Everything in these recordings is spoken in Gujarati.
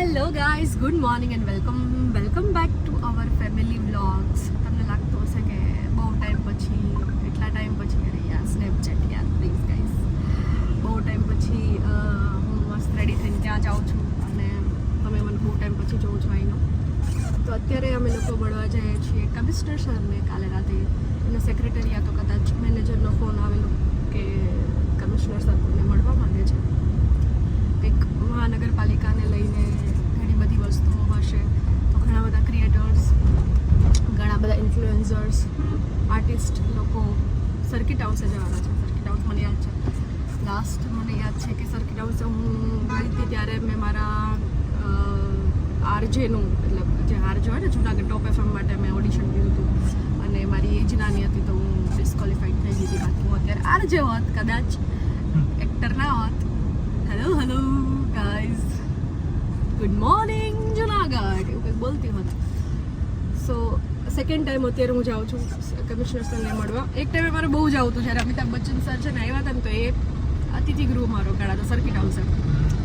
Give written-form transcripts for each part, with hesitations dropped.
Hello guys, good morning and welcome back to our family vlogs. તમને લાગતું હશે કે બહુ ટાઈમ પછી, એટલા ટાઈમ પછી, અરે યાર સ્નેપચેટ યાર પ્લીઝ ગાઈઝ, બહુ ટાઈમ પછી હું મસ્ત રેડી થઈને ત્યાં જાઉં છું અને તમે મને બહુ ટાઈમ પછી જોઉં છો અહીંનો. તો અત્યારે અમે લોકો મળવા જઈએ છીએ કમિશનર સરને. કાલે રાતે એનો સેક્રેટરી યા તો કદાચ મેનેજરનો ફોન આવેલો કે કમિશનર સર કોઈને મળવા માંગે છે. કંઈક મહાનગરપાલિકાને લઈને ઘણી બધી વસ્તુઓ હશે. તો ઘણા બધા ક્રિએટર્સ, ઘણા બધા ઇન્ફ્લુએન્સર્સ, આર્ટિસ્ટ લોકો સર્કિટ હાઉસે જવાના છે. સર્કિટ હાઉસ મને યાદ છે, લાસ્ટ મને યાદ છે કે સર્કિટ હાઉસે હું ગઈ હતી ત્યારે મેં મારા આરજેનું, મતલબ જે આરજે હોય ને જૂનાગઢ ટોપ FM માટે મેં ઓડિશન દીધું હતું અને મારી એજ નાની હતી તો હું ડિસ્ક્વોલિફાઈડ થઈ ગઈ હતી. બાકી હું અત્યારે આરજે હોત, કદાચ એક્ટર ના હોત. Hello guys, good morning Junagadh એવું કંઈક બોલતી હોત. સો સેકન્ડ ટાઈમ અત્યારે હું જાઉં છું કમિશનર સરને મળવા. એક ટાઈમે મારે બહુ જવું હતું જ્યારે અમિતાભ બચ્ચન સર છે ને આવ્યા હતા ને, તો એ અતિથિ ગૃહ મારો ગણાતો સર્કિટ હાઉસ.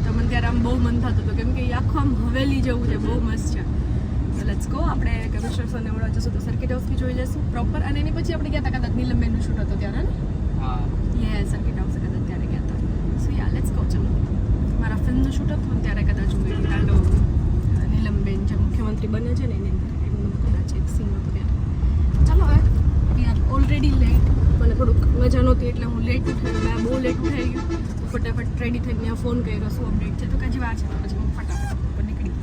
તો મને ત્યારે આમ બહુ મન થતું હતું કેમ કે એ આખું આમ હવેલી જેવું છે, બહુ મસ્ત છે. તો લેટ્સ ગો, આપણે કમિશનર સરને મળવા જશું તો સર્કિટ હાઉસથી જોઈ લઈશું પ્રોપર. અને એની પછી આપણે ગયા હતા કદાચ નીલમબેનનું શૂટ હતો ત્યારે ને, યે સર્કિટ હાઉસ કદાચ ત્યારે ગયા હતા. સો યા લેટ્સ ગો. ચલો, મારા ફિલ્મનું શૂટ હતું ત્યારે કદાચ હું ગઈ તાંડવ, નીલમબેન જે મુખ્યમંત્રી બને છે ને એની અંદર એમનું કદાચ એક સીન હતો ત્યારે. ચાલો હવે વી આર ઓલરેડી લેટ. મને થોડુંક મજા નહોતી એટલે હું લેટ ઉઠાઈ, મેં બહુ લેટ ઉઠાઈ ગયું. ફટાફટ રેડી થઈને ત્યાં ફોન કર્યો શું અપડેટ છે, તો કજી વાર છે. પછી હું ફટાફટ ઉપર નીકળી.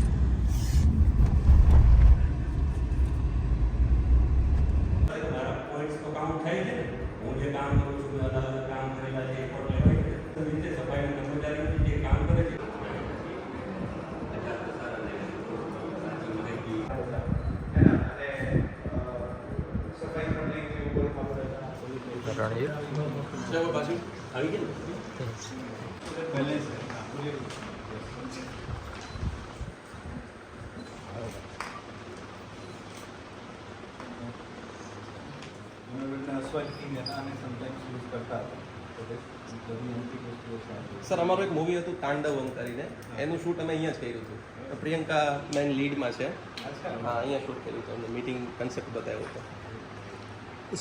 સર, અમારું એક મૂવી હતું તાંડવમ કરીને, એનું શૂટ અમે અહીંયા જ કર્યું હતું. પ્રિયંકા મેન લીડમાં છે. હા, અહીંયા શૂટ કર્યું હતું. અમને મીટિંગ કન્સેપ્ટ બતાવ્યો હતો.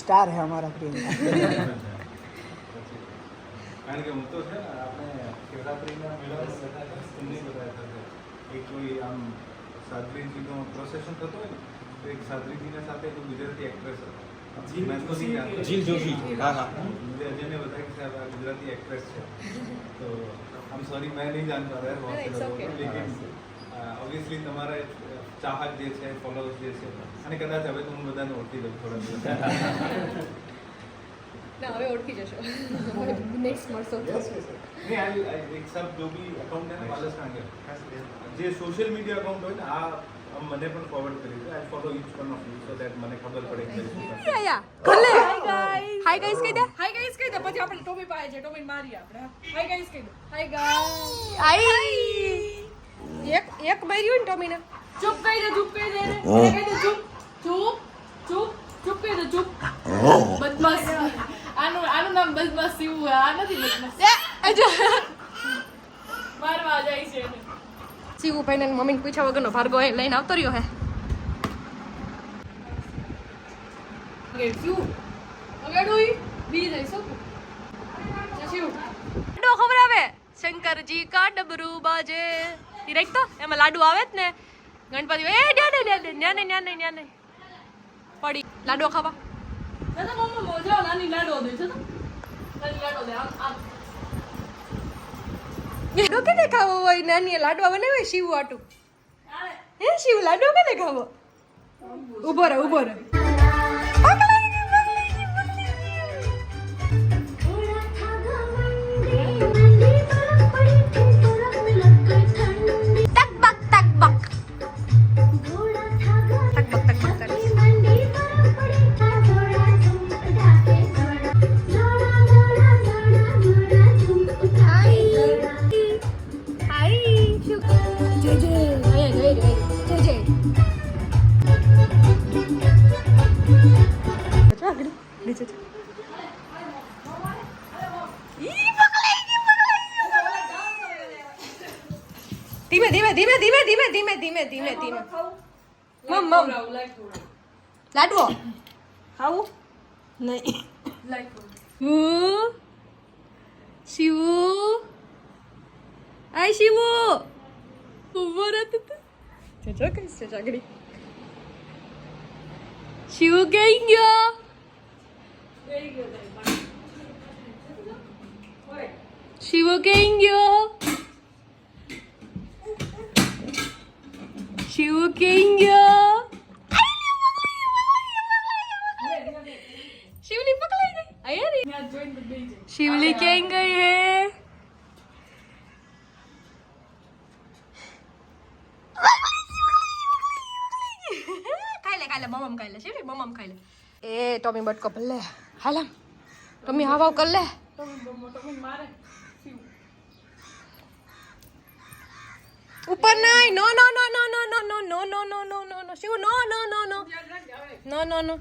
स्टार है हमारा प्रियंका. કારણ કે હું તો છે ને આપણે શિવરાત્રિના મેળામાં બેઠા હતા, તમને બતાવ્યા હતા એક કોઈ આમ સાધ્વીજીનો પ્રોસેશન થતો હોય ને, તો એક સાધ્વીજીના સાથે એક ગુજરાતી એક્ટ્રેસ હતા, જીલ જોશી. હા હા, જેને बताया कि आप गुजराती एक्ट्रेस છે. તો આમ સોરી मैं नहीं जान पा रहा है लेकिन ऑब्वियसली તમારા ચાહક જે છે, ફોલોઅર્સ જે છે, અને કદાચ હવે તો હું બધાને ઓળખી લઉં થોડા દિવસ. ના, હવે ઓળખી જશો. નેક્સ્ટ મળશો. नहीं एक सब जो भी अकाउंट है ना वाले सांगे જે સોશિયલ મીડિયા અકાઉન્ટ હોય ને, આ મને પણ ફોરવર્ડ કરી દે. I follow each one of you so that મને ખબર પડે કે શું છે. યા ભલે. હાય ગાઈસ કહી દે. હાય ગાઈસ કહી દે. પછી આપણે ટોમી પાસે છે, ટોમી મારી આપણે. હાય ગાઈસ કહી દે. Hi guys. હાય. એક માર્યું ને ટોમીને. ચૂપ કહી દે, ચૂપ કહી દે. કહી દે ચૂપ. ચૂપ ચૂપ ચૂપ કહી દે ચૂપ. બદમાશ. આનું નામ બદમાશ સીવું. આ નથી બદમાશ. મારવા જાય છે એને. સીવું ભાઈને મમ્મીને પૂછ્યા વગરનો ભાર્ગવ અહીં લઈને આવતો રહ્યો હે. શું અગાડું બી જાય શું શું લાડુ ખબર આવે? શંકરજી કા ડબરું બાજે ઈ રાઈટ. તો એમાં લાડુ આવે જ ને ગણપતિ. એ ન્યાને પડી લાડુ ખાવા. દાદા મમ્મા મોજા નાની લાડુ દે છે. તો નાની લાડુ દે આમ લાડુ કેને ખાવો હોય? નાની લાડવા બનાવે શિવ આટું. હે શિવ લાડુ કેને ખાવો? ઉભો રહે ધીમે ધીમે ધીમે ધીમે ધીમે ધીમે ધીમે ધીમે ધીમે મમ લાડવો ખાવું નહીં શિવુ આય શિવુ ઉભો રહેતો જજો કઈ છે જાગડી શિવુ કઈ ગયો શિવુ કઈ ગયો શિવુ કઈ ગયો शिवली पकड़ गई आया रे शिवली कहीं गई है खाई ले मम्म खाई ले शिवली मम्म खाई ले ए टॉमी बट को पल्ले हालम टॉमी हवा कर ले ऊपर नहीं no no no no no no no no no no no no no Shiv no no no no no no no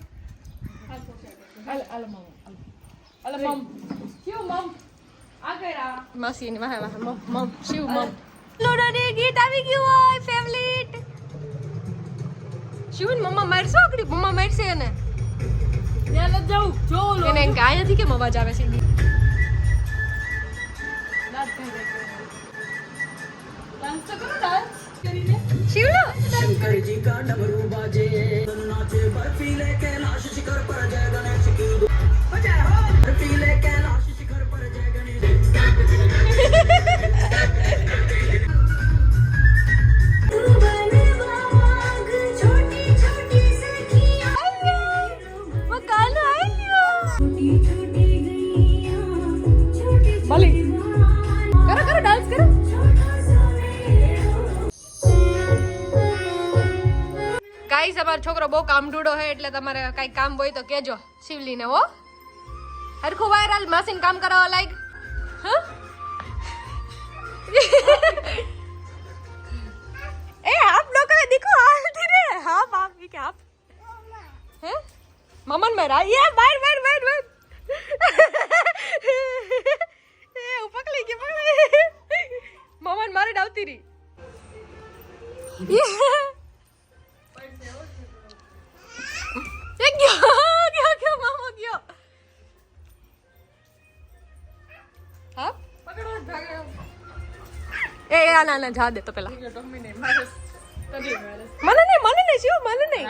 માસી ની વાહે વાહે મમ શિવ મમ લોડાની ગીત આવી ગયું હોય ફેવરિટ શિવ ને મમ્મા મારશો આકડી મમ્મા મારશે એને ત્યાં ન જાઉં જો એને કાય નથી કેમ અવાજ આવે છે ડાન્સ તો કરો ડાન્સ કરીને શિવલો शंकर जी का डमरू बाजे नाचे बर्फीले कैलाश शिखर पर जय गणेश की बजाय हो बर्फीले कैलाश शिखर पर जय गणेश छोटी छोटी सखियां वो कालो आयो छोटी गैया बोली करो करो डांस करो ગાઈસ અમારો છોકરો બહુ કામ ઢૂંઢો હે એટલે તમારે કઈ કામ હોય તો કેજો શિવલીને હો હરખું વાયરલ મશીન કામ કરાવવા લાઈક હા એ આપ લોકો દેખો હાલતી રે હા બાપ કે આપ હે મમન મેરા યે બાર બાર બાર બાર એ પકડી કે પકડી મમન મારે ડાવતી રી क्या मामा गया हाँ ए ना ना जा दे तो पहला મને નહીં શિવ મને નહીં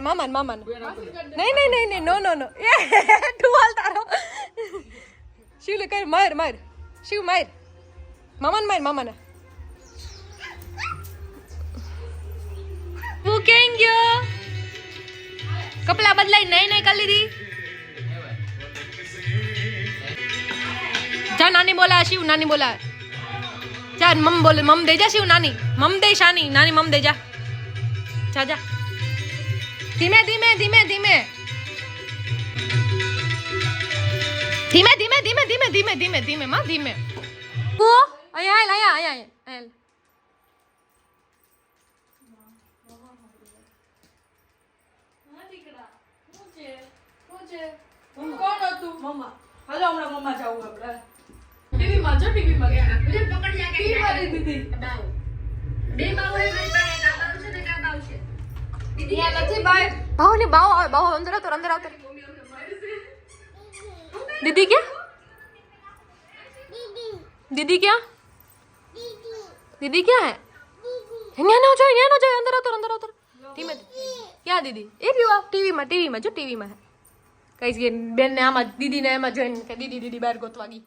મામાને નહીં નહીં નહીં નહીં નો નો નો એ ટુવાલ તારો શિવ લે કર માર માર શિવ માર મામાને હું કેમ ગયો कपड़ा बदलाई नहीं कर ली थी जा नानी बोला शिव नानी बोला जा मम बोले मम दे जा शिव नानी मम दे शानी नानी मम दे जा जा जा धीमे धीमे धीमे धीमे धीमे धीमे धीमे धीमे धीमे धीमे धीमे मां धीमे वो आया आया आया आया કોણ હતું મમ્મા હાલો હમણાં મમ્મા જાવું આપણે ટીવી માં જો ટીવી માં ગયા મુજે પકડ જા કે ટીવી વાળી દીદી બાવ બે બાવ હે મારી પાસે કા બાવ છે ને કા બાવ છે દીદી આ નથી બાવ ભાવ ને ભાવ આવે ભાવ અંદર આવતો दीदी क्या दीदी क्या दीदी क्या है न्यानो जाए अंदर आओ धीमे क्या दीदी ए रिवा टीवी में जो टीवी में है कहीं बेन ने आमा दीदी ने एम जोइन के दीदी बाहर गोतवा गई